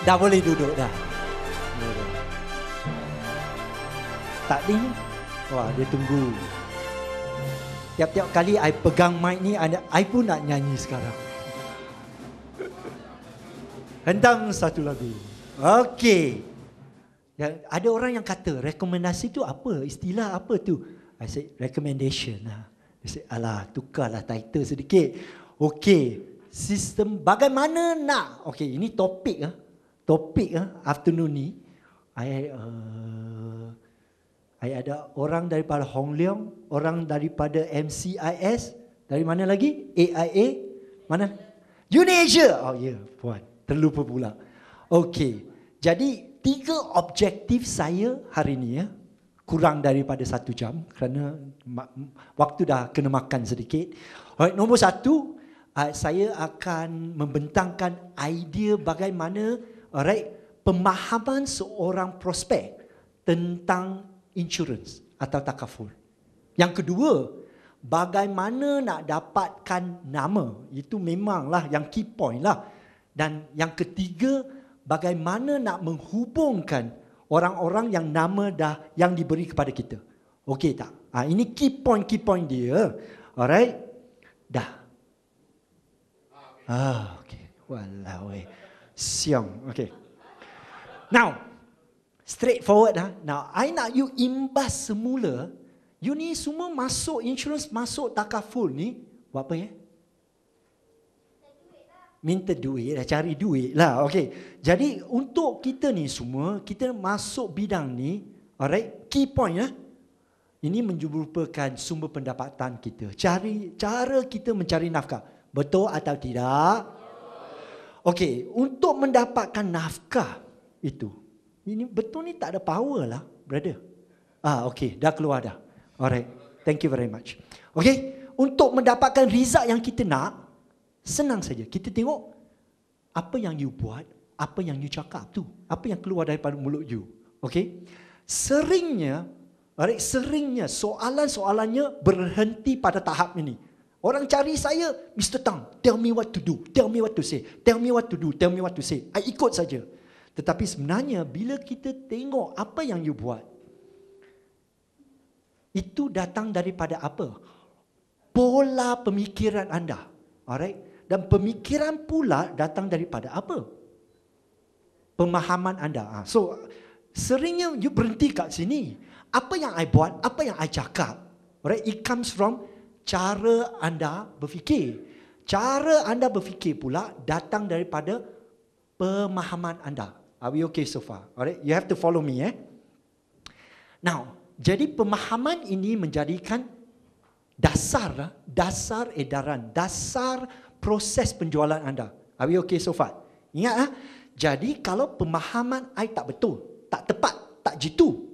Dah boleh duduk dah. Tak ni. Wah, dia tunggu. Tiap-tiap kali I pegang mic ni, I pun nak nyanyi sekarang. Hentam satu lagu. Okey. Ada orang yang kata, rekomendasi tu apa? Istilah apa tu? I said, recommendation lah. Dia said, alah, tukarlah title sedikit. Okey. Sistem bagaimana nak. Okey, ini topik afternoon ni. I ada orang daripada Hong Leong, orang daripada MCIS, dari mana lagi? AIA, mana? Unasia. Oh ya, puan, terlupa pula. Okey, jadi 3 objektif saya hari ni ya, kurang daripada 1 jam kerana waktu dah kena makan sedikit. Alright, nombor 1, saya akan membentangkan idea bagaimana pemahaman seorang prospek tentang insurans atau takaful. Yang kedua, bagaimana nak dapatkan nama. Itu memanglah yang key point lah. Dan yang ketiga, bagaimana nak menghubungkan orang-orang yang nama yang diberi kepada kita. Okey tak? Ini key point dia. Alright? Dah. Okey. Walau siang. Okey. Now, straightforward lah. Now, I nak you imbas semula. You ni semua masuk insurance, masuk takaful ni. Buat apa ya? Minta duit lah. Cari duit lah. Okay. Jadi, untuk kita ni semua, kita masuk bidang ni. Alright. Key point ya. Ini merupakan sumber pendapatan kita. Cara kita mencari nafkah. Betul atau tidak? Okay. Untuk mendapatkan nafkah itu. Ini betul ni tak ada power lah, brother. Okay, dah keluar dah. Alright, thank you very much. Okay, untuk mendapatkan result yang kita nak, senang saja. Kita tengok apa yang you buat, apa yang you cakap tu, apa yang keluar daripada mulut you. Okay, seringnya soalan-soalannya berhenti pada tahap ini. Orang cari saya, Mr. Tang, tell me what to do, tell me what to say, tell me what to do, tell me what to say. I ikut saja. Tetapi sebenarnya bila kita tengok apa yang you buat, itu datang daripada apa? Pola pemikiran anda. Alright? Dan pemikiran pula datang daripada apa? Pemahaman anda. So, seringnya you berhenti kat sini. Apa yang I buat, apa yang I cakap, alright? It comes from cara anda berfikir. Cara anda berfikir pula datang daripada pemahaman anda. Are we okay so far? Alright, you have to follow me Now, jadi pemahaman ini menjadikan dasar edaran, dasar proses penjualan anda. Are we okay so far? Ingat jadi kalau pemahaman I tak betul, tak tepat, tak jitu,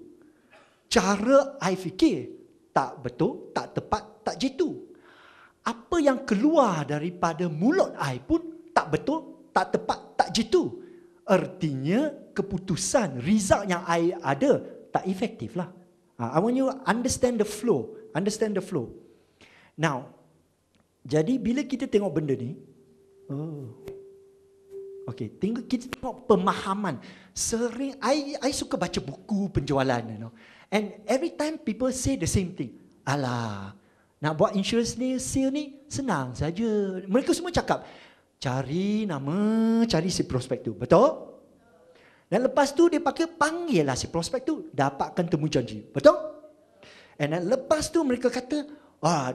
cara I fikir tak betul, tak tepat, tak jitu, apa yang keluar daripada mulut I pun tak betul, tak tepat, tak jitu. Artinya keputusan, result yang I ada tak efektif lah. I want you understand the flow. Understand the flow. Now, jadi bila kita tengok benda ni, okay, kita tengok pemahaman. Sering, I suka baca buku penjualan, you know. And every time people say the same thing. Alah, nak buat insurance ni, sale ni, senang saja. Mereka semua cakap, cari nama, cari si prospek tu. Betul? Dan lepas tu dia panggil lah si prospek tu, dapatkan temu janji. Betul? And then lepas tu mereka kata,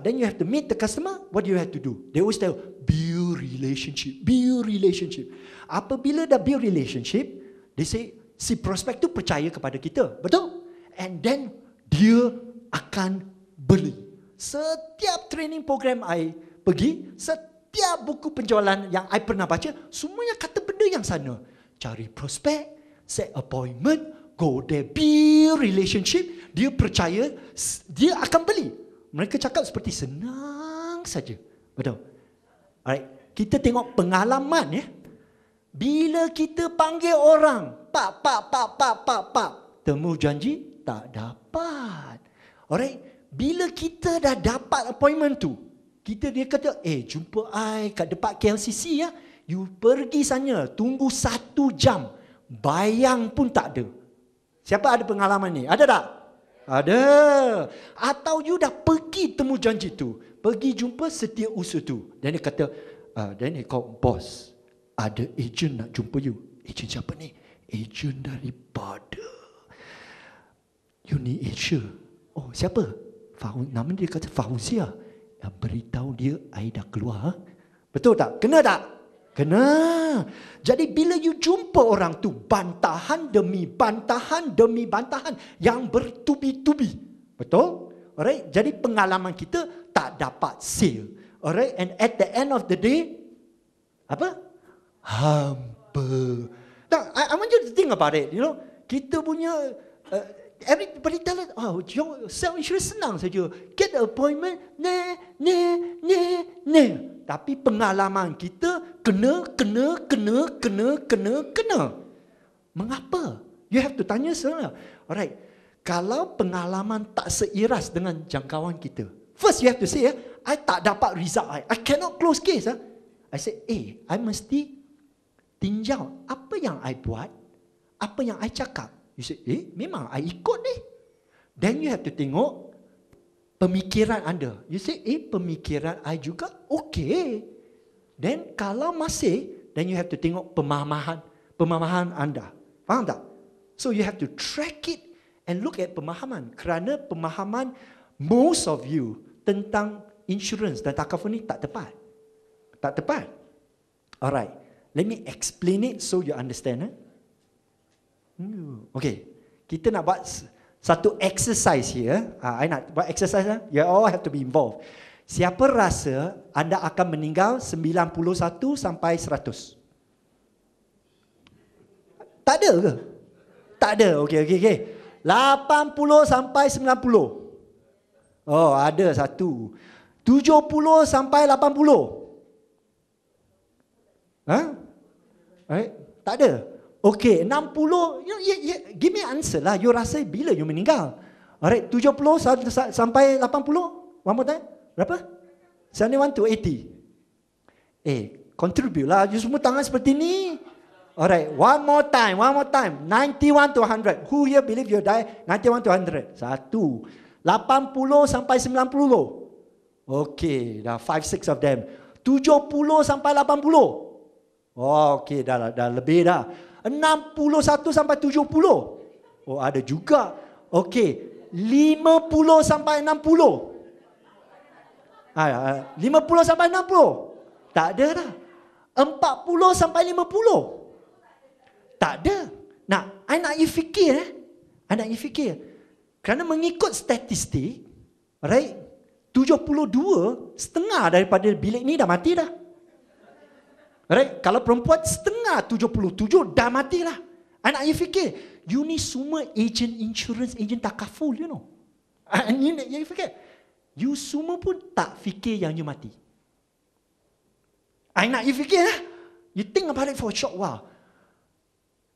then you have to meet the customer. What do you have to do? They always tell, build relationship. Build relationship. Apabila dah build relationship, they say, si prospek tu percaya kepada kita. Betul? And then dia akan beli. Setiap training program I pergi, setiap buku penjualan yang I pernah baca, semuanya kata benda yang sana. Cari prospek, set appointment, go there, build relationship. Dia percaya, dia akan beli. Mereka cakap seperti senang saja. Betul? Alright, kita tengok pengalaman ya. Bila kita panggil orang, pak, temu janji, tak dapat. Alright, bila kita dah dapat appointment tu, dia kata, jumpa I kat depan KLCC ya. You pergi sana, tunggu 1 jam. bayang pun tak ada. Siapa ada pengalaman ni? Ada tak? Ada. Atau you dah pergi temu janji tu, pergi jumpa setiausaha tu, dan dia kata, dan dia kau bos, ada ejen nak jumpa you. Ejen siapa ni? Ejen daripada Uni Asia. Oh, siapa? Nama dia kata Fauzia. Yang beritahu dia, I dah keluar. Betul tak? Kena tak? Kena. Jadi bila you jumpa orang tu, bantahan demi bantahan demi bantahan yang bertubi-tubi. Betul? Alright. Jadi pengalaman kita tak dapat seal. Alright. And at the end of the day, apa? Hampa. Now, I want you to think about it. You know, kita punya everybody tell us, oh, your self-insurance senang saja. Get the appointment, Tapi pengalaman kita kena. Mengapa? You have to tanya sebenarnya. Alright. Kalau pengalaman tak seiras dengan jangkauan kita, first you have to say, I tak dapat result. I cannot close case. I say, I mesti tinjau apa yang I buat, apa yang I cakap. You say, memang I ikut ni. Then you have to tengok pemikiran anda. You say, pemikiran I juga okay. Then kalau masih, then you have to tengok pemahaman anda. Faham tak? So you have to track it and look at pemahaman. Kerana pemahaman most of you tentang insurance dan takaful ni tak tepat. Tak tepat. Alright. Let me explain it so you understand. Okay. Kita nak buat satu exercise here. I nak buat exercise. You all have to be involved. Siapa rasa anda akan meninggal 91 sampai 100? Tak ada ke? Tak ada. Okay. 80 sampai 90. Oh, ada satu. 70 sampai 80. Tak ada. Okay, 60. Give me answer lah. You rasa bila you meninggal? Alright, 70 sampai 80. One more time. Berapa? 71 to 80. Contribute lah. You semua tangan seperti ni. Alright, one more time. 91 to 100. Who here believe you die 91 to 100? Satu. 80 sampai 90. Okay, dah 5-6 of them. 70 sampai 80. Oh, okay, dah lebih dah. 61 sampai 70. Oh, ada juga. Okay, 50 sampai 60. 50 sampai 60. Tak ada dah. 40 sampai 50. Tak ada. Nah, I nak you fikir. I nak you fikir. Kerana mengikut statistik, right, 72 setengah daripada bilik ni dah mati dah. Right? Kalau perempuan setengah 77 dah matilah. Anak you fikir, you ni semua agent insurance, agent takaful, you know. You fikir, you semua pun tak fikir yang you mati. Anak you fikir, you think about it for a short while.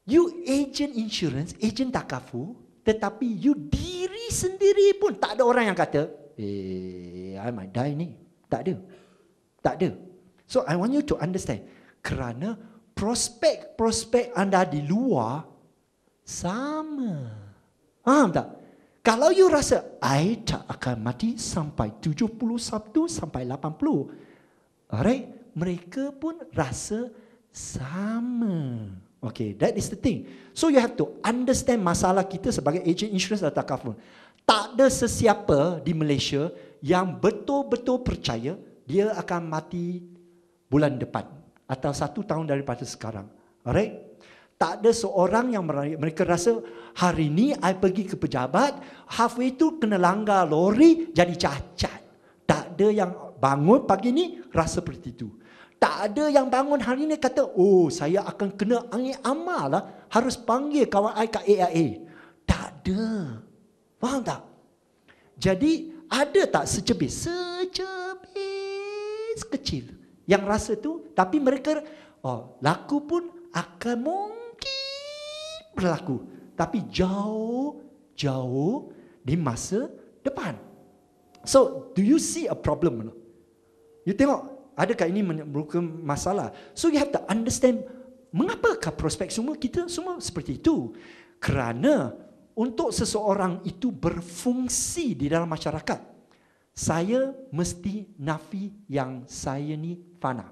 You agent insurance, agent takaful, tetapi you diri sendiri pun tak ada orang yang kata, I might die ni. Tak ada. Tak ada. So I want you to understand. Kerana prospek anda di luar sama. Faham tak? Kalau you rasa, I tak akan mati sampai 71 sampai 80. Alright? Mereka pun rasa sama. Okay, that is the thing. So you have to understand masalah kita sebagai agent insurance atau takaful. Tak ada sesiapa di Malaysia yang betul-betul percaya dia akan mati bulan depan atau 1 tahun daripada sekarang. Alright? Tak ada seorang yang mereka rasa hari ni I pergi ke pejabat, halfway tu kena langgar lori jadi cacat. Tak ada yang bangun pagi ni rasa seperti itu. Tak ada yang bangun hari ni kata, oh saya akan kena angin amal lah, harus panggil kawan I kat AIA. Tak ada. Faham tak? Jadi ada tak secebis kecil yang rasa tu, tapi mereka laku pun akan mungkin berlaku, tapi jauh di masa depan. So, do you see a problem? You tengok, adakah ini merupakan masalah? So you have to understand mengapakah prospek semua kita semua seperti itu? Kerana untuk seseorang itu berfungsi di dalam masyarakat, saya mesti nafi yang saya ni fana.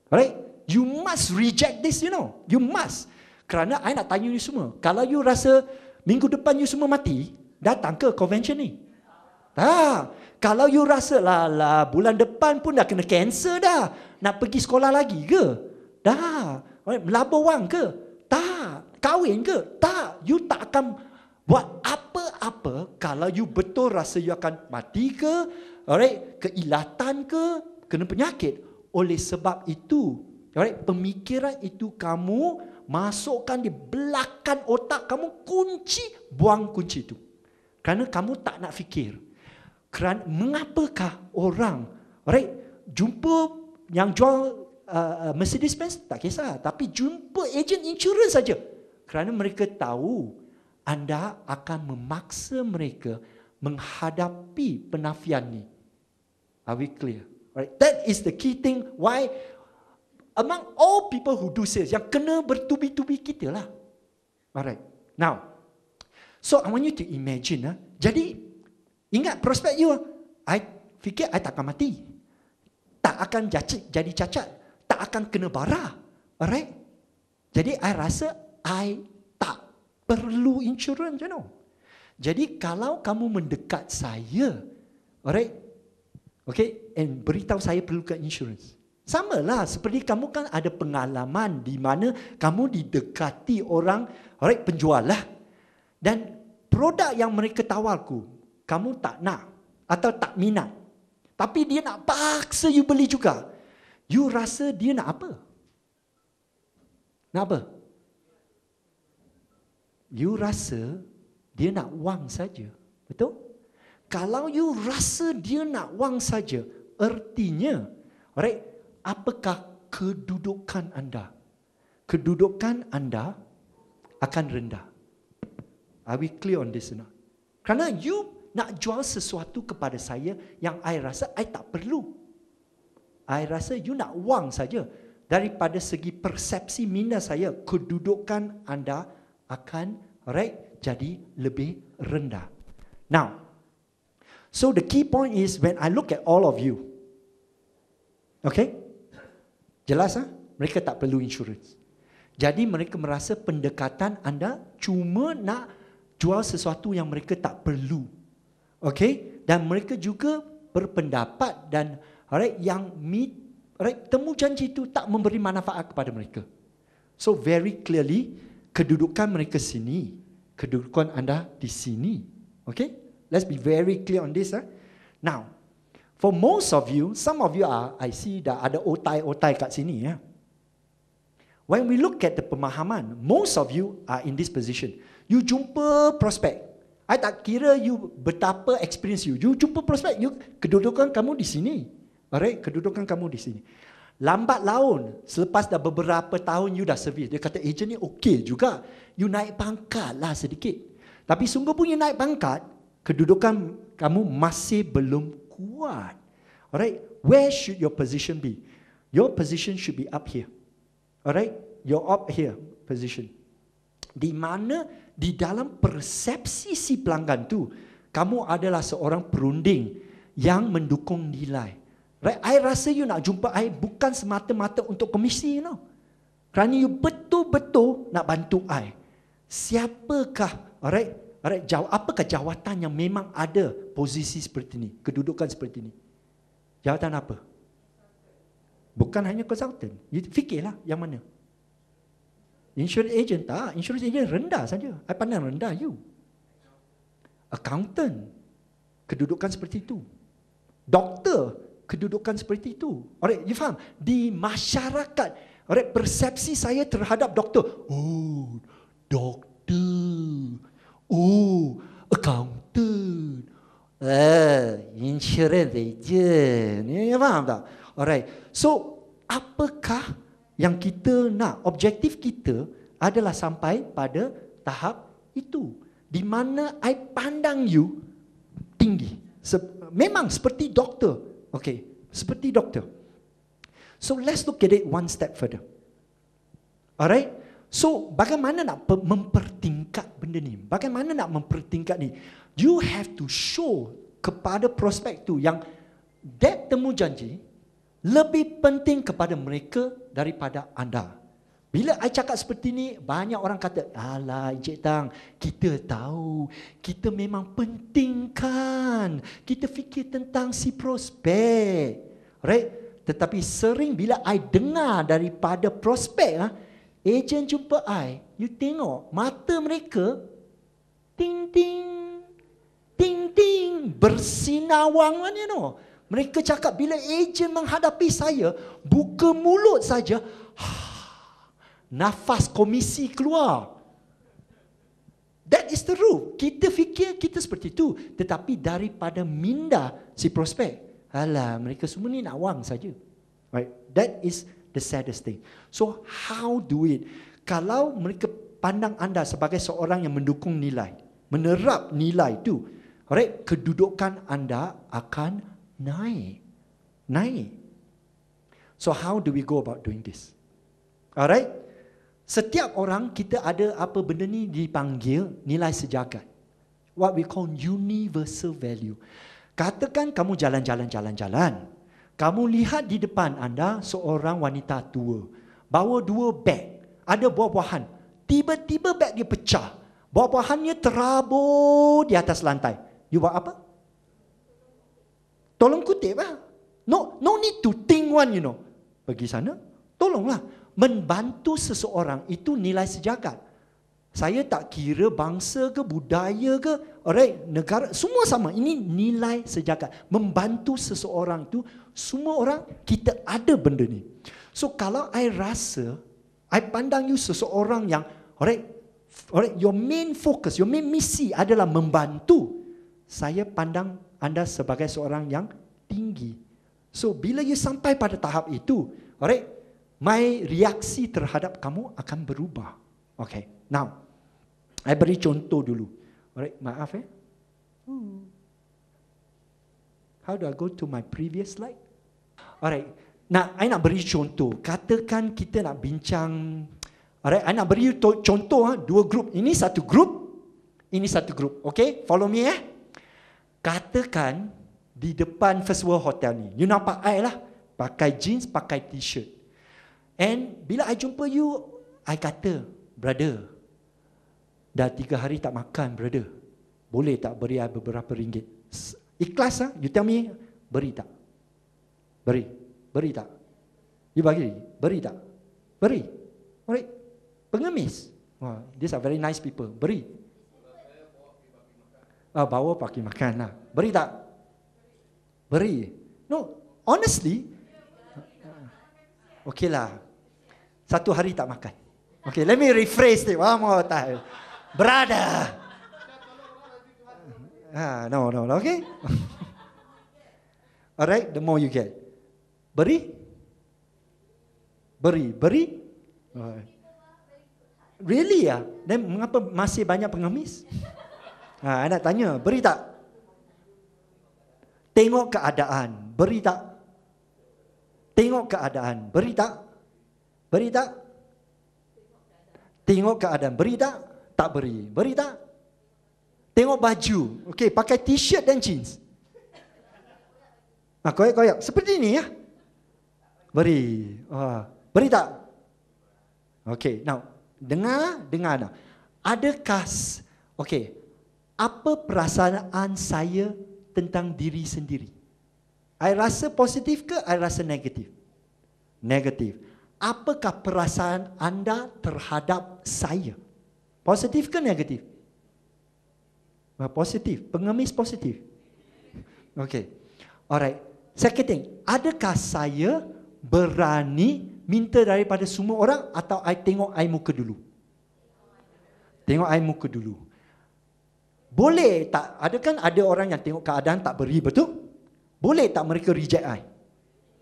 Alright? You must reject this, you know. You must. Kerana I nak tanya you semua, kalau you rasa minggu depan you semua mati, datang ke convention ni? Kalau you rasa lah bulan depan pun dah kena cancel dah, nak pergi sekolah lagi ke? Dah. Melabur wang ke? Tak. Kahwin ke? Tak. You tak akan buat apa-apa kalau you betul rasa you akan mati ke, alright, keilatan ke, kena penyakit. Oleh sebab itu, alright, pemikiran itu kamu masukkan di belakang otak kamu, buang kunci itu. Kerana kamu tak nak fikir. Kerana mengapakah orang, alright, jumpa yang jual Mercedes-Benz, tak kisah, tapi jumpa ejen insurans saja. Kerana mereka tahu anda akan memaksa mereka menghadapi penafian ni. Are we clear? Right? That is the key thing why among all people who do sales, yang kena bertubi-tubi kita lah. Alright. Now, so I want you to imagine. Jadi, ingat prospek you. I fikir I tak akan mati. Tak akan jadi cacat. Tak akan kena bara. Alright. Jadi, I rasa I tak perlu insurans, you know. Jadi, kalau kamu mendekat saya, alright, okay, and beritahu saya perlukan insurans. Sama lah seperti kamu kan ada pengalaman di mana kamu didekati orang, alright, penjual lah. Dan produk yang mereka tawarku, kamu tak nak atau tak minat. Tapi dia nak paksa you beli juga. You rasa dia nak apa? Nak apa? You rasa dia nak wang saja. Betul? Kalau you rasa dia nak wang saja, artinya, alright, apakah kedudukan anda? Kedudukan anda akan rendah. Are we clear on this? Kerana you nak jual sesuatu kepada saya yang I rasa I tak perlu. I rasa you nak wang saja. Daripada segi persepsi minda saya, kedudukan anda akan, alright, jadi lebih rendah. Now, so the key point is when I look at all of you, okay? Jelas mereka tak perlu insurans. Jadi mereka merasa pendekatan anda cuma nak jual sesuatu yang mereka tak perlu. Okay? Dan mereka juga berpendapat dan alright, yang alright, temu janji itu tak memberi manfaat kepada mereka. So very clearly, kedudukan mereka sini, kedudukan anda di sini. Okay? Let's be very clear on this. Now, for most of you, some of you are, I see dah ada otai-otai kat sini. When we look at the pemahaman, most of you are in this position. You jumpa prospek. I tak kira you betapa experience you. You jumpa prospek, you kedudukan kamu di sini. Alright, kedudukan kamu di sini. Lambat laun, selepas dah beberapa tahun you dah servis, dia kata ejen ni okey juga. You naik pangkat lah sedikit. Tapi sungguh pun you naik pangkat, kedudukan kamu masih belum kuat. Alright, where should your position be? Your position should be up here. Alright, you're up here position. Di mana di dalam persepsi si pelanggan tu, kamu adalah seorang perunding yang mendukung nilai. Right, I rasa you nak jumpa I bukan semata-mata untuk komisi, you know. Kerana you betul-betul nak bantu I. Siapakah, alright, apakah jawatan yang memang ada posisi seperti ini, kedudukan seperti ini? Jawatan apa? Bukan hanya konsultan. You fikirlah yang mana? Insurance agent tak? Insurance agent rendah saja. I pandang rendah you. Accountant, kedudukan seperti itu. Doktor, kedudukan seperti itu. Alright, you faham? Di masyarakat, alright, persepsi saya terhadap doktor. Oh, doktor. Oh, accountant. Insurance agent. You faham tak? Alright. So, apakah yang kita nak? Objektif kita adalah sampai pada tahap itu. Di mana I pandang you tinggi. Memang seperti doktor. Okay, seperti doktor. So, let's look at it one step further. Alright? So, bagaimana nak mempertingkat benda ni? Bagaimana nak mempertingkat ni? You have to show kepada prospek tu yang that temu janji lebih penting kepada mereka daripada anda. Bila I cakap seperti ni, banyak orang kata, alah Encik Tang, kita tahu, kita memang pentingkan. Kita fikir tentang si prospek. Right? Tetapi sering bila I dengar daripada prospek, ejen jumpa I, you tengok mata mereka, ting ting, ting ting, bersinawang mana no. Mereka cakap bila ejen menghadapi saya, buka mulut saja, nafas komisi keluar. That is the rule. Kita fikir kita seperti itu. Tetapi daripada minda si prospek, alah mereka semua ni nak wang saja. Right? That is the saddest thing. So how do it? Kalau mereka pandang anda sebagai seorang yang mendukung nilai, menerap nilai itu, right? Kedudukan anda akan naik. Naik. So how do we go about doing this? Alright? Setiap orang kita ada apa benda ni dipanggil nilai sejagat. What we call universal value. Katakan kamu jalan-jalan. Kamu lihat di depan anda seorang wanita tua. Bawa 2 beg. Ada buah-buahan. Tiba-tiba beg dia pecah. Buah-buahannya terabur di atas lantai. You buat apa? Tolong kutip lah. No need to think one, you know. Pergi sana, tolonglah. Membantu seseorang itu nilai sejagat. Saya tak kira bangsa ke, budaya ke, alright, negara, semua sama. Ini nilai sejagat. Membantu seseorang itu, semua orang kita ada benda ni. So kalau I rasa, I pandang you seseorang yang, alright, your main focus, your main misi adalah membantu. Saya pandang anda sebagai seorang yang tinggi. So bila you sampai pada tahap itu, alright, my reaksi terhadap kamu akan berubah. Okay, now, I beri contoh dulu. Alright, maaf How do I go to my previous slide? Alright, I nak beri contoh. Katakan kita nak bincang. Alright, I nak beri contoh 2 grup. Ini satu grup, ini satu grup. Okay, follow me Katakan di depan First World Hotel ni, you nampak I lah, pakai jeans, pakai t-shirt. And bila I jumpa you, I kata, brother, dah 3 hari tak makan, brother. Boleh tak beri I beberapa ringgit? Ikhlas you tell me, beri tak? Beri tak? You bagi? Beri tak? Beri. Alright. Pengemis. These are very nice people. Beri. Bawa pergi makan lah. Beri tak? Beri. No, honestly, okay lah. 1 hari tak makan. Okay, let me rephrase it one more time. Brother. No, okay. Alright, the more you get. Beri? Really ya? Dan mengapa masih banyak pengemis? I nak tanya, beri tak? Tengok keadaan, beri tak? Tengok keadaan, beri tak? Beri tak? Tengok keadaan, beri tak? Tak beri. Beri tak? Tengok baju. Okey, pakai t-shirt dan jeans. Koyak-koyak. Seperti ini ya. Beri. Beri tak? Okey, now dengar now. Adakah apa perasaan saya tentang diri sendiri? I rasa positif ke I rasa negatif? Negatif. Apakah perasaan anda terhadap saya? Positif ke negatif? Positif. Pengemis positif. Okay. Alright. Second thing. Adakah saya berani minta daripada semua orang atau I tengok I muka dulu? Tengok I muka dulu. Boleh tak? Ada orang yang tengok keadaan tak beri, betul? Boleh tak mereka reject I?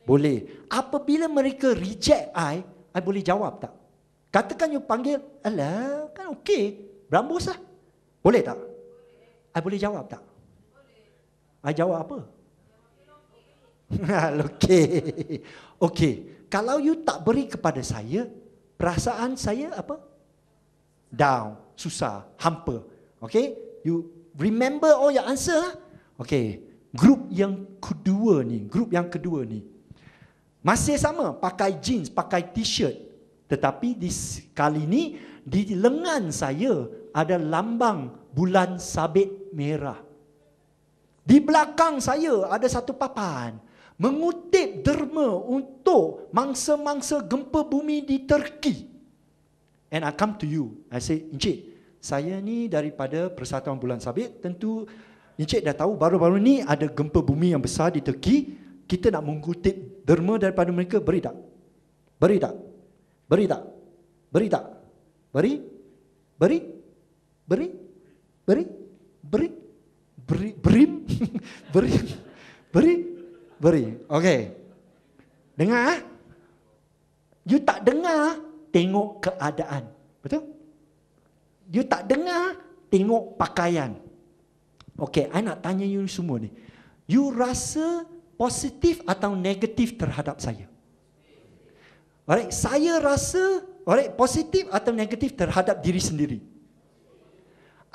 Boleh. Apabila mereka reject I boleh jawab tak? Katakan you panggil, alah, kan okey, berambus lah. Boleh tak? I boleh jawab tak? I jawab apa? Okey. Okey. Kalau you tak beri kepada saya, perasaan saya apa? Down, susah, hampa. Okay, you remember all your answer lah. Okay, grup yang kedua ni, masih sama, pakai jeans, pakai t-shirt. Tetapi kali ni, di lengan saya ada lambang bulan sabit merah. Di belakang saya ada satu papan mengutip derma untuk mangsa-mangsa gempa bumi di Turki. And I come to you, I say, Encik, saya ni daripada Persatuan Bulan Sabit. Tentu Encik dah tahu baru-baru ni ada gempa bumi yang besar di Turki. Kita nak mengutip derma daripada mereka, beri tak? Beri tak? Beri tak? Beri tak? Beri? Beri? Beri? Beri? Beri? Beri? Beri? Beri? Beri? Beri? Okay. Dengar? You tak dengar, tengok keadaan. Betul? You tak dengar, tengok pakaian. Okay, I nak tanya you semua ni. You rasa positif atau negatif terhadap saya? Alright, saya rasa positif atau negatif terhadap diri sendiri?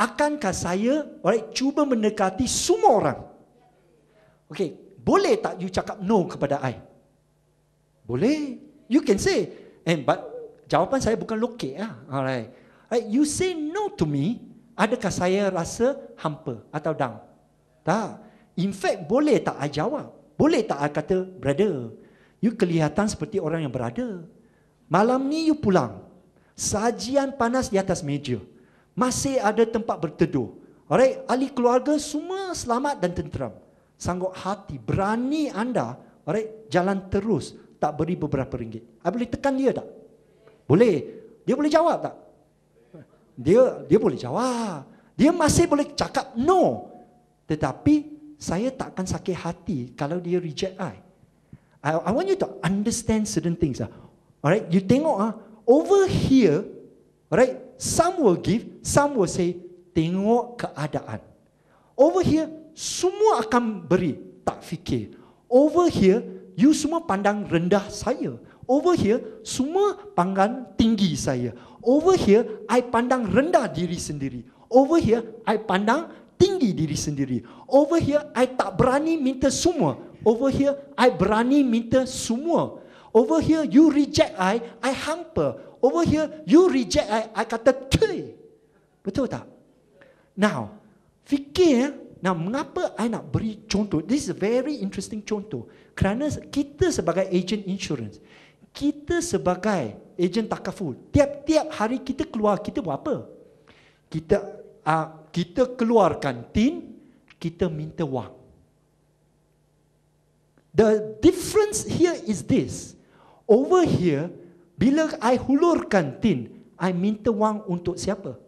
Akankah saya cuba mendekati semua orang? Okay, boleh tak you cakap no kepada I? Boleh. You can say, but jawapan saya bukan lokek lah. Alright. You say no to me, adakah saya rasa hampa atau down? Tak. In fact, boleh tak I jawab? Boleh tak I kata, brother, you kelihatan seperti orang yang berada. Malam ni you pulang. Sajian panas di atas meja. Masih ada tempat berteduh. Alright, ahli keluarga semua selamat dan tenteram. Sanggup hati, berani anda jalan terus, tak beri beberapa ringgit. I boleh tekan dia tak? Boleh. Dia boleh jawab tak? Dia boleh jawab. Dia masih boleh cakap no. Tetapi saya takkan sakit hati kalau dia reject I want you to understand certain things. Alright, you tengok over here, alright, some will give, some will say tengok keadaan. Over here semua akan beri, tak fikir. Over here you semua pandang rendah saya. Over here semua pandang tinggi saya. Over here I pandang rendah diri sendiri. Over here I pandang tinggi diri sendiri. Over here I tak berani minta semua. Over here I berani minta semua. Over here you reject I hampa. Over here you reject I kata tui. Betul tak? Now, fikir, mengapa I nak beri contoh? This is a very interesting contoh. Kerana kita sebagai agent insurance, kita sebagai agent takaful, tiap-tiap hari kita keluar, kita buat apa? Kita keluarkan tin, kita minta wang. The difference here is this. Over here, bila I hulurkan tin, I minta wang untuk siapa?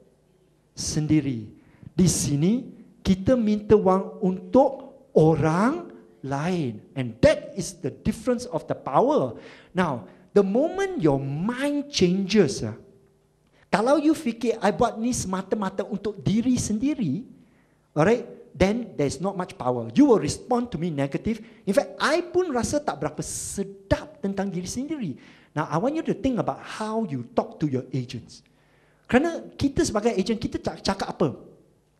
Sendiri. Di sini, kita minta wang untuk orang lain. And that is the difference of the power. Now, the moment your mind changes, kalau you fikir, I buat ni semata-mata untuk diri sendiri, alright, then there's not much power. You will respond to me negative. In fact, I pun rasa tak berapa sedap tentang diri sendiri. Now, I want you to think about how you talk to your agents. Kerana kita sebagai agent, kita cakap apa?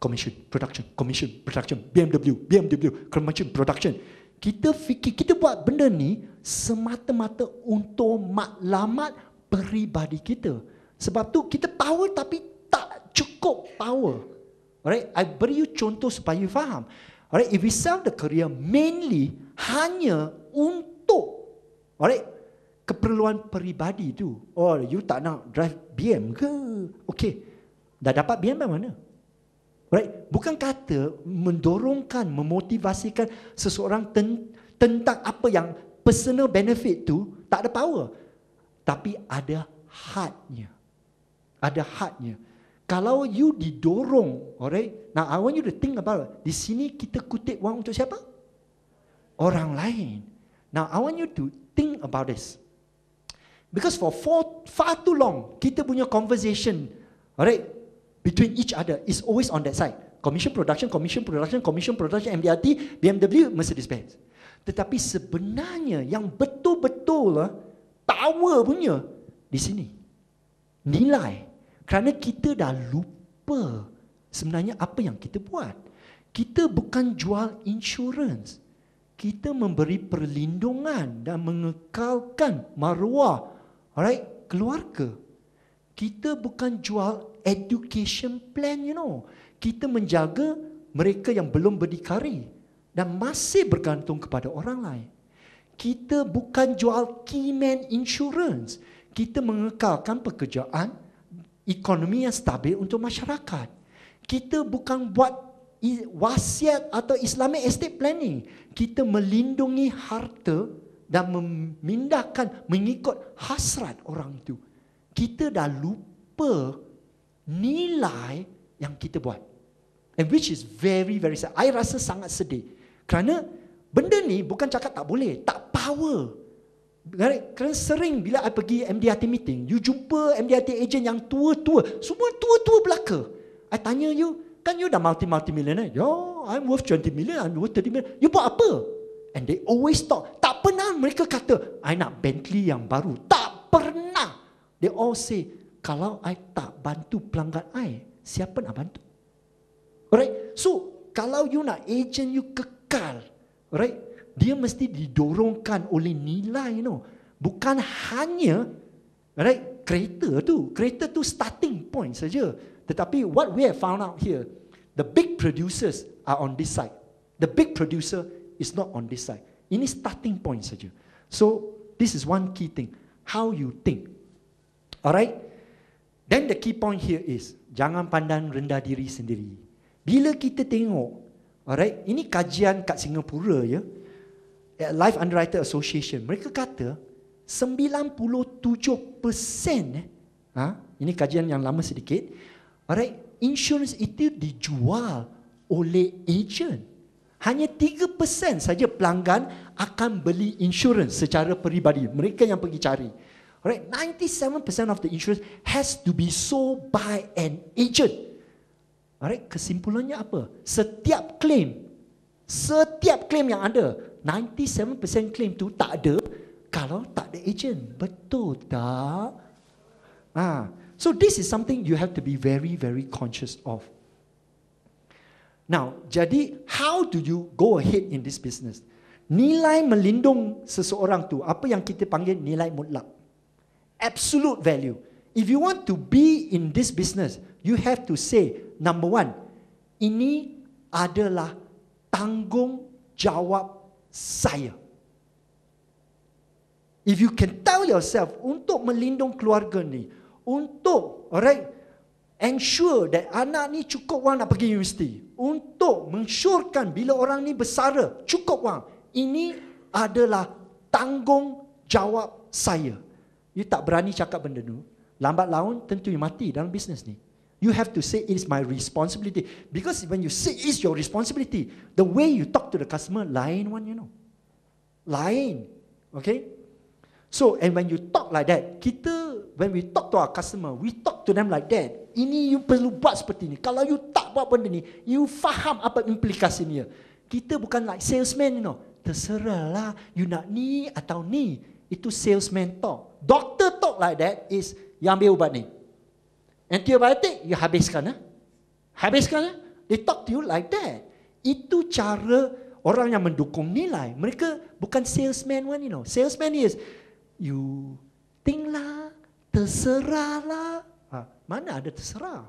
Commission, production, BMW, commission, production. Kita fikir, kita buat benda ni semata-mata untuk maklumat peribadi kita. Sebab tu kita power tapi tak cukup power. Alright, I beri you contoh supaya you faham. Alright, if we sell the career mainly hanya untuk keperluan peribadi tu. Oh, you tak nak drive BM ke? Okay, dah dapat BM dari mana? Right? Bukan kata mendorongkan, memotivasikan seseorang tentang apa yang personal benefit tu tak ada power. Tapi ada hadnya. Ada hadnya. Kalau you didorong, alright? Now I want you to think about it. Di sini kita kutip wang untuk siapa? Orang lain. Now I want you to think about this. Because for far too long, kita punya conversation, alright, between each other is always on that side. Commission production, MDRT, BMW, Mercedes-Benz. Tetapi sebenarnya yang betul-betul power punya di sini. nilai. Kerana kita dah lupa sebenarnya apa yang kita buat. Kita bukan jual insurans. Kita memberi perlindungan dan mengekalkan maruah, alright, keluarga. Kita bukan jual education plan, Kita menjaga mereka yang belum berdikari dan masih bergantung kepada orang lain. Kita bukan jual key man insurance. Kita mengekalkan pekerjaan, ekonomi yang stabil untuk masyarakat. Kita bukan buat wasiat atau Islamic estate planning. Kita melindungi harta dan memindahkan mengikut hasrat orang itu. Kita dah lupa nilai yang kita buat. And which is very, very sad. I rasa sangat sedih. Kerana benda ni bukan cakap tak boleh, tak power. Kerana sering bila I pergi MDRT meeting, you jumpa MDRT agent yang tua-tua, semua tua-tua belaka. I tanya you, kan you dah multi-millionaire? Yo, I'm worth 20 million, I'm worth 30 million. You buat apa? And they always talk. Tak pernah mereka kata, I nak Bentley yang baru. Tak pernah. They all say, kalau I tak bantu pelanggan I, siapa nak bantu? Alright, so kalau you nak agent you kekal, alright, dia mesti didorongkan oleh nilai, bukan hanya, alright, kereta tu starting point saja. Tetapi what we have found out here, the big producers are on this side. The big producer is not on this side. Ini starting point saja. So this is one key thing, how you think. Alright, then the key point here is jangan pandang rendah diri sendiri. Bila kita tengok, alright, ini kajian kat Singapura ya, Life Underwriter Association, mereka kata 97%, ini kajian yang lama sedikit, alright, insurance itu dijual oleh agent. Hanya 3% saja pelanggan akan beli insurance secara peribadi. Mereka yang pergi cari. Alright, 97% of the insurance has to be sold by an agent. Alright, kesimpulannya apa? Setiap claim yang ada, 97% claim tu tak ada kalau tak ada agent. Betul tak? So this is something you have to be very, very conscious of. Now, jadi how do you go ahead in this business? Nilai melindung seseorang tu, apa yang kita panggil nilai mutlak. Absolute value. If you want to be in this business, you have to say, number one, ini adalah tanggungjawab saya. If you can tell yourself, untuk melindung keluarga ni, untuk ensure that anak ni cukup wang nak pergi universiti, untuk mensyorkan bila orang ni bersara cukup wang, ini adalah tanggungjawab saya. You tak berani cakap benda tu, lambat laun tentu you mati dalam bisnes ni. You have to say it is my responsibility. Because when you say it's your responsibility, the way you talk to the customer, lain one, lain. Okay? So, and when you talk like that, when we talk to our customer, we talk to them like that. Ini you perlu buat seperti ni. Kalau you tak buat benda ni, you faham apa implikasinya. Kita bukan like salesman, terserahlah you nak ni atau ni. Itu salesman talk. Doctor talk like that is, you ambil ubat ni. Antibiotik, you habiskan. Habiskan. They talk to you like that. Itu cara orang yang mendukung nilai. Mereka bukan salesman one, Salesman is, you think lah, terserah lah. Mana ada terserah?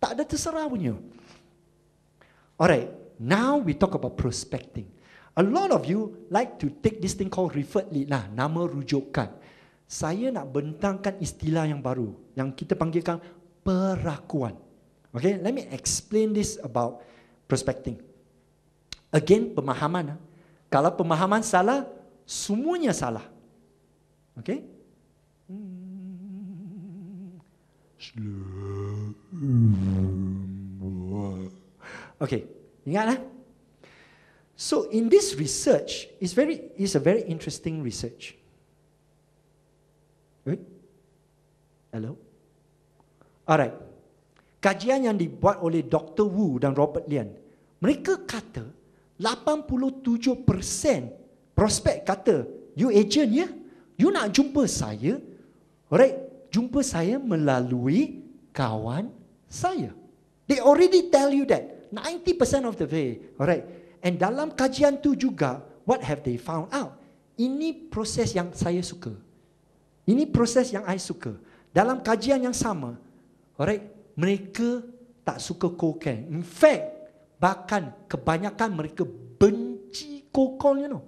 Tak ada terserah punya. Alright, now we talk about prospecting. A lot of you like to take this thing called referred lead lah, nama rujukan. Saya nak bentangkan istilah yang baru yang kita panggilkan perakuan. Okay, let me explain this about prospecting. Again, pemahaman. Kalau pemahaman salah, semuanya salah. Okay? Okay, ingatlah. So in this research, it's a very interesting research. Hello? Alright. Kajian yang dibuat oleh Dr. Wu dan Robert Lian, mereka kata 87% prospek kata, you agent ya, you nak jumpa saya, alright, jumpa saya melalui kawan saya. They already tell you that 90% of the way. Alright. And dalam kajian tu juga, what have they found out? Ini proses yang saya suka. Ini proses yang I suka. Dalam kajian yang sama, alright, mereka tak suka cold-canned. In fact, bahkan kebanyakan mereka benci cold-call, you know.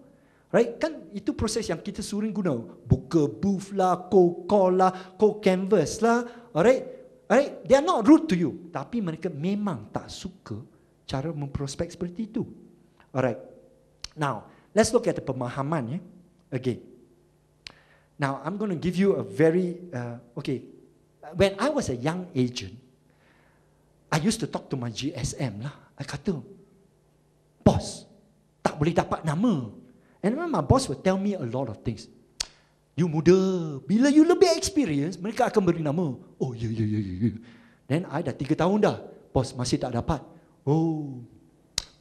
Right? Kan itu proses yang kita sering guna. Buka booth lah, cold call lah, cold canvas lah. Alright? Alright? They are not rude to you. Tapi mereka memang tak suka cara memprospek seperti itu. Alright. Now, let's look at the pemahaman. Again. Now, I'm going to give you a very, okay. When I was a young agent, I used to talk to my GSM lah. I kata, bos, tak boleh dapat nama. And then my boss will tell me a lot of things. You muda, bila you lebih experience, mereka akan beri nama. Oh, ya. Then I dah 3 tahun dah. Bos, masih tak dapat. Oh,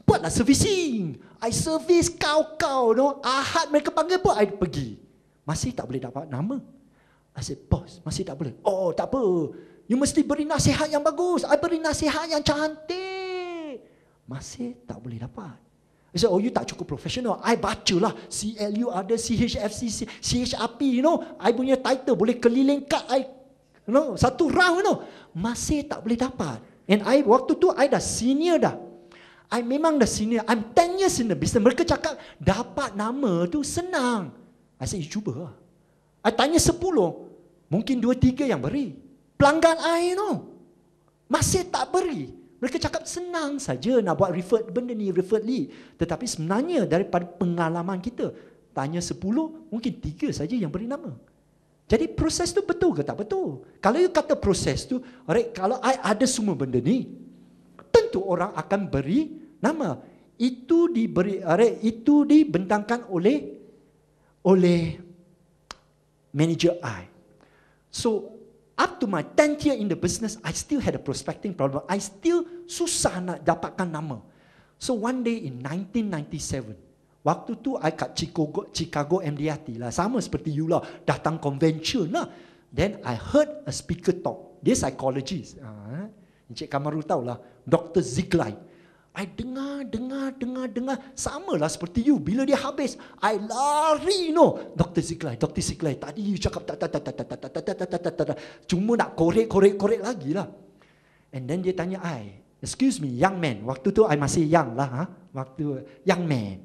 buatlah servicing. I service kau, no. Ahad mereka panggil pun, I pergi. Masih tak boleh dapat nama. I said, bos, masih tak boleh. Oh, tak apa. You mesti beri nasihat yang bagus. I beri nasihat yang cantik. Masih tak boleh dapat. I said, oh, you tak cukup profesional. I bacalah CLU ada, CHFC, CHRP, you know. I punya title boleh keliling kad I, you know, satu round, you know. Masih tak boleh dapat. And I, waktu tu, I dah senior dah. I memang dah senior. I'm 10 years in the business. Mereka cakap, dapat nama tu senang. I said, you cuba lah. I tanya 10, mungkin 2-3 yang beri. Pelanggan I, you know. Masih tak beri. Mereka cakap senang saja nak buat referred benda ni, referred lead. Tetapi sebenarnya daripada pengalaman kita, tanya 10, mungkin 3 saja yang beri nama. Jadi proses tu betul ke tak betul? Kalau you kata proses tu, alright, kalau I ada semua benda ni, tentu orang akan beri nama. Itu diberi, alright, itu dibentangkan oleh manager I. So up to my 10th year in the business, I still had a prospecting problem. I still susah nak dapatkan nama. So one day in 1997, waktu tu I kat Chicago MDRT lah. Sama seperti you lah. Datang convention lah. Then I heard a speaker talk. Dia psychologist. Encik Kamaru tahu lah. Dr. Ziegler. I dengar. Sama lah seperti you. Bila dia habis, I lari, no. Dr. Ziegler, tadi you cakap cuma nak korek lagi lah. And then dia tanya I, excuse me, young man. Waktu tu I masih young lah. Young man,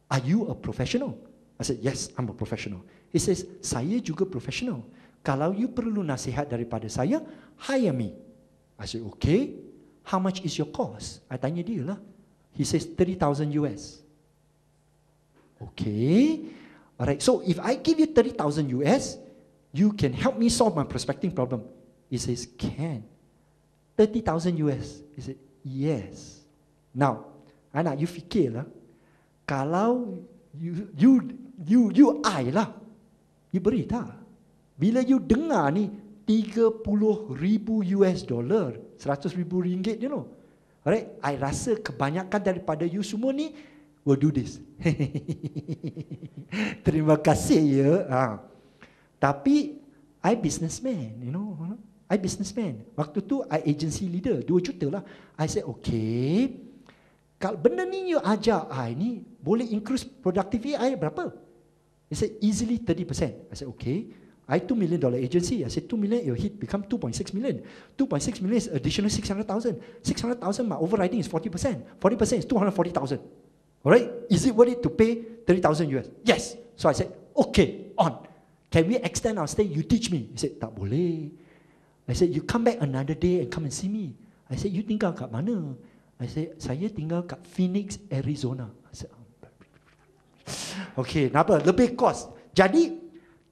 are you a professional? I said, yes, I'm a professional. He says, saya juga professional. Kalau you perlu nasihat daripada saya, hire me. I said, okay. How much is your cost? I tanya dia lah. He says 30,000 US. Okay. Alright. So if I give you 30,000 US, you can help me solve my prospecting problem. He says, can. 30,000 US. He said, yes. Now, anak, you fikir lah. Kalau you I lah, you beri tak? Bila you dengar ni 30,000 US dollar, 100,000 ringgit, you know. Alright, I rasa kebanyakan daripada you semua ni will do this. Terima kasih ya. Tapi I businessman, you know. I businessman. Waktu tu I agency leader, 2 juta lah. I said, okay, kalau benda ni you ajar I ni, boleh increase productivity I berapa? He said, easily 30%. I said, okay. I $2 million agency. I said 2 million, it will hit become 2.6 million. 2.6 million is additional 600,000. 600,000, my overriding is 40%. 40% is 240,000. Alright? Is it worth it to pay 30,000 US? Yes. So I said, okay, on. Can we extend our stay? You teach me. He said, tak boleh. I said, you come back another day and come and see me. I said, you tinggal kat mana? I said, saya tinggal kat Phoenix, Arizona. I said, okay, kenapa? Lebih cost. Jadi,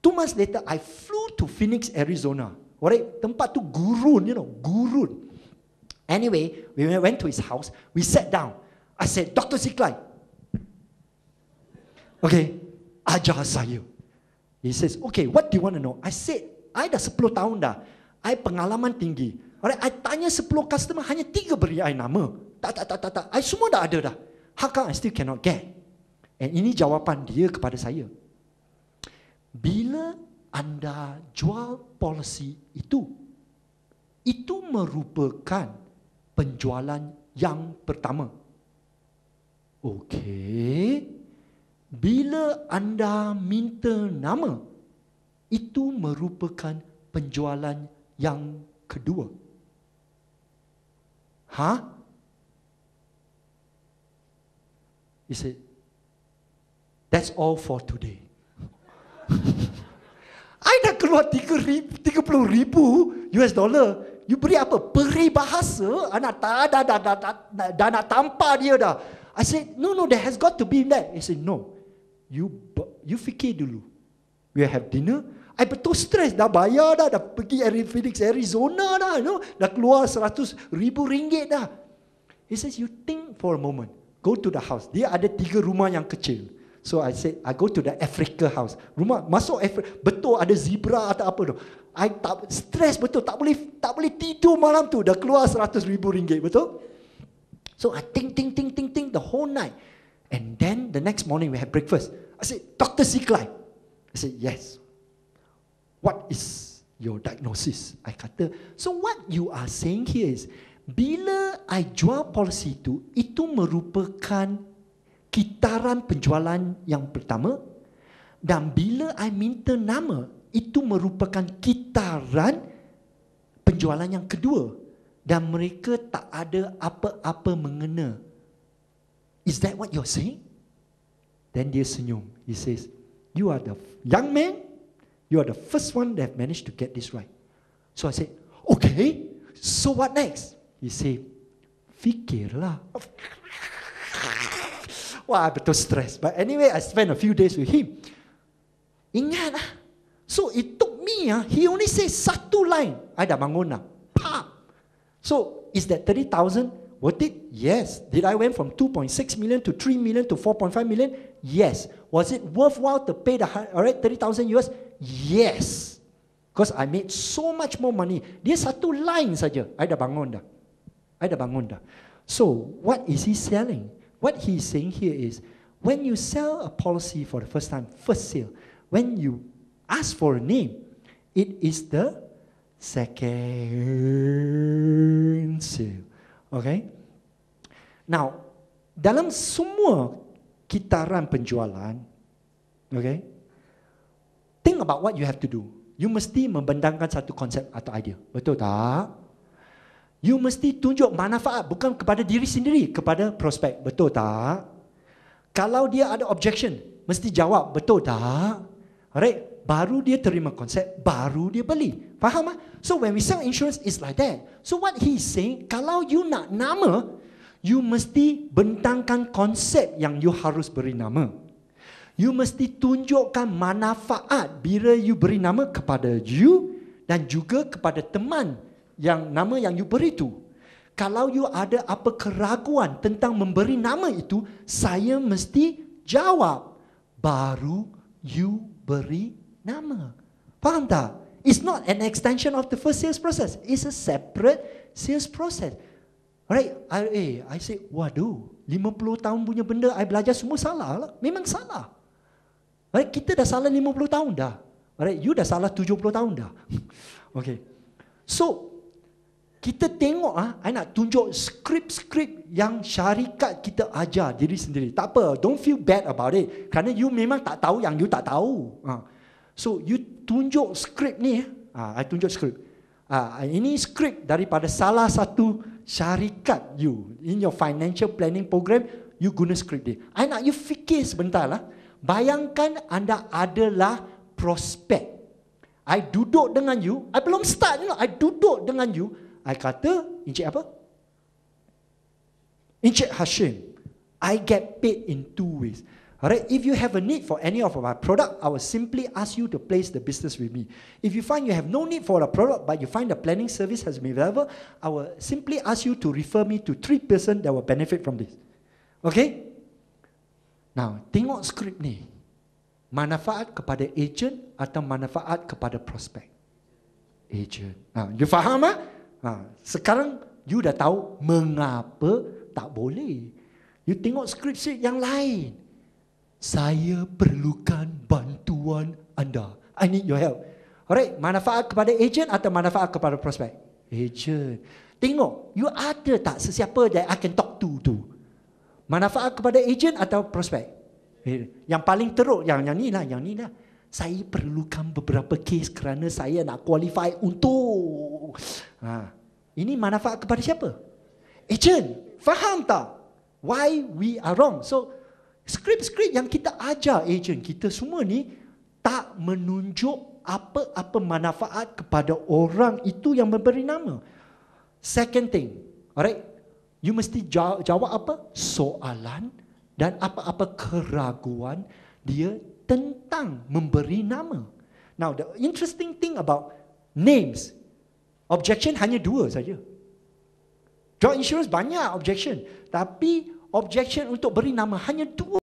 2 months later, I flew to Phoenix, Arizona. Alright, tempat tu gurun, you know, gurun. Anyway, we went to his house. We sat down. I said, Dr. Ziegler, okay, ajar saya. He says, okay, what do you want to know? I said, I dah 10 tahun dah. I pengalaman tinggi. Alright, I tanya 10 customer, hanya 3 beri I nama. Tak. I semua dah ada dah. How come I still cannot get? And ini jawapan dia kepada saya. Bila anda jual polisi itu merupakan penjualan yang pertama. Okey. Bila anda minta nama, itu merupakan penjualan yang kedua. He said, that's all for today. I dah keluar 30,000 US dollar. You beri apa? Peribahasa. Anak dah nak tampar dia dah. I said, no, there has got to be that. He said, no. You fikir dulu. We have dinner. I betul stres. Dah bayar dah pergi Phoenix, Arizona dah. Dah keluar RM100,000 dah. He says, you think for a moment. Go to the house. Dia ada 3 rumah yang kecil. So I said, I go to the Africa house. Rumah masuk betul ada zebra atau apa tu. I tak stres betul, tak boleh tidur malam tu. Dah keluar RM100,000, betul? So I think the whole night. And then the next morning we had breakfast. I said, Dr. Siklai. I said, yes. What is your diagnosis? I kata, so what you are saying here is, bila I jual polisi itu merupakan kitaran penjualan yang pertama, dan bila I minta nama, itu merupakan kitaran penjualan yang kedua, dan mereka tak ada apa-apa mengena. Is that what you're saying? Then dia senyum. He says, you are the young man, you are the first one that have managed to get this right. So I said, okay, so what next? He said, fikirlah. Wah, betul stres. But anyway, I spent a few days with him. Ingat lah. So it took me, he only said satu line. I dah bangun lah. Pam. So is that 30,000 worth it? Yes. Did I went from 2.6 million to 3 million to 4.5 million? Yes. Was it worthwhile to pay the 30,000 US? Yes. Because I made so much more money. Dia satu line saja. I dah bangun dah. So what is he selling? What he's saying here is, when you sell a policy for the first time, first sale, when you ask for a name, it is the second sale. Okay? Now, dalam semua kitaran penjualan, okay, think about what you have to do. You mesti membentangkan satu konsep atau idea. Betul tak? You mesti tunjuk manfaat bukan kepada diri sendiri, kepada prospek. Betul tak? Kalau dia ada objection, mesti jawab. Betul tak? Alright? Baru dia terima konsep, baru dia beli. Faham tak? So when we sell insurance, it's like that. So what he's saying, kalau you nak nama, you mesti bentangkan konsep yang you harus beri nama. You mesti tunjukkan manfaat bila you beri nama kepada you dan juga kepada teman yang nama yang you beri tu. Kalau you ada apa keraguan tentang memberi nama itu, saya mesti jawab, baru you beri nama. Faham tak? It's not an extension of the first sales process. It's a separate sales process. Alright, I say, waduh, 50 tahun punya benda I belajar semua salah lah. Memang salah. Alright, kita dah salah 50 tahun dah. Alright, you dah salah 70 tahun dah. Okay. So kita tengok I nak tunjuk skrip-skrip yang syarikat kita ajar diri sendiri. Tak apa, don't feel bad about it. Kerana you memang tak tahu yang you tak tahu. So you tunjuk skrip ni. I tunjuk skrip. Ini skrip daripada salah satu syarikat you. In your financial planning program, you guna skrip dia. I nak you fikir sebentar lah. Bayangkan anda adalah prospek. I duduk dengan you. I belum start, I duduk dengan you. I kata, Encik apa? Encik Hashim, I get paid in 2 ways. Alright, if you have a need for any of our product, I will simply ask you to place the business with me. If you find you have no need for a product, but you find the planning service has been available, I will simply ask you to refer me to 3 person that will benefit from this. Okay? Now, tengok skrip ni. Manfaat kepada agent atau manfaat kepada prospek? Agent. You faham tak? Sekarang you dah tahu mengapa tak boleh. You tengok skrip yang lain. Saya perlukan bantuan bantuan anda. I need your help. Alright, manfaat kepada agent atau manfaat kepada prospek? Agent. Tengok, you ada tak sesiapa that I can talk to tu? Manfaat kepada agent atau prospek? Yang paling teruk, yang ni lah. Saya perlukan beberapa kes kerana saya nak qualify untuk. Ini manfaat kepada siapa? Agent. Faham tak? Why we are wrong? So, skrip-skrip yang kita ajar agent kita semua ni tak menunjuk apa-apa manfaat kepada orang itu yang memberi nama. Second thing, alright, you mesti jawab apa? Soalan dan apa-apa keraguan dia tentang memberi nama. Now, the interesting thing about names, objection hanya 2 saja. Joint insurance banyak objection, tapi objection untuk beri nama hanya 2.